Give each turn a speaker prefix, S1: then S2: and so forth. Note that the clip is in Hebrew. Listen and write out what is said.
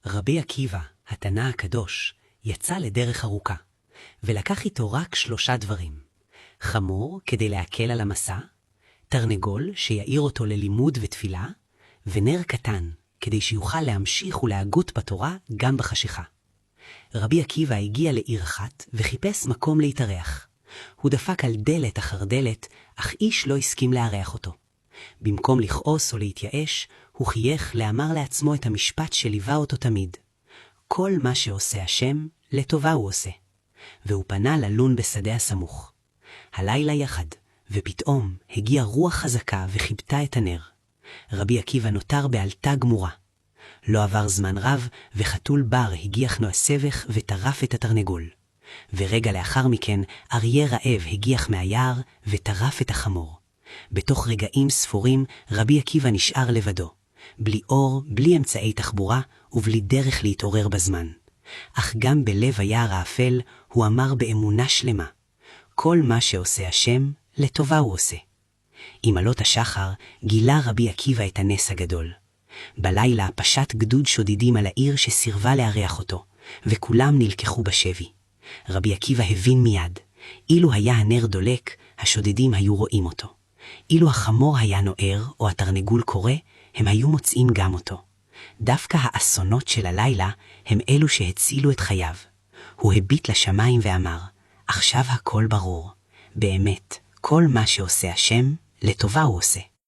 S1: רבי עקיבא, התנא הקדוש, יצא לדרך ארוכה, ולקח איתו רק 3 דברים. חמור כדי להקל על המסע, תרנגול שיעיר אותו ללימוד ותפילה, ונר קטן כדי שיוכל להמשיך ולהגות בתורה גם בחשיכה. רבי עקיבא הגיע לעיר אחת וחיפש מקום להתארח. הוא דפק על דלת אחר דלת, אך איש לא הסכים לארח אותו. במקום לכעוס או להתייאש, הוא חייך לאמר לעצמו את המשפט שליווה אותו תמיד. כל מה שעושה השם, לטובה הוא עושה. והוא פנה ללון בשדה הסמוך. הלילה יחד, ופתאום הגיעה רוח חזקה וחיבתה את הנר. רבי עקיבא נותר בעלתה גמורה. לא עבר זמן רב, וחתול בר הגיח הסבך וטרף את התרנגול. ורגע לאחר מכן, אריה רעב הגיח מהיער וטרף את החמור. בתוך רגעים ספורים, רבי עקיבא נשאר לבדו. בלי אור, בלי אמצעי תחבורה, ובלי דרך להתעורר בזמן. אך גם בלב היער האפל, הוא אמר באמונה שלמה. כל מה שעושה השם, לטובה הוא עושה. עם עלות השחר, גילה רבי עקיבא את הנס הגדול. בלילה פשט גדוד שודדים על העיר שסירבה לארח אותו, וכולם נלקחו בשבי. רבי עקיבא הבין מיד, אילו היה הנר דולק, השודדים היו רואים אותו. אילו החמור היה נוער או התרנגול קורא, הם היו מוצאים גם אותו. דווקא האסונות של הלילה הם אלו שהצילו את חייו. הוא הביט לשמיים ואמר, עכשיו הכל ברור. באמת, כל מה שעושה השם, לטובה הוא עושה.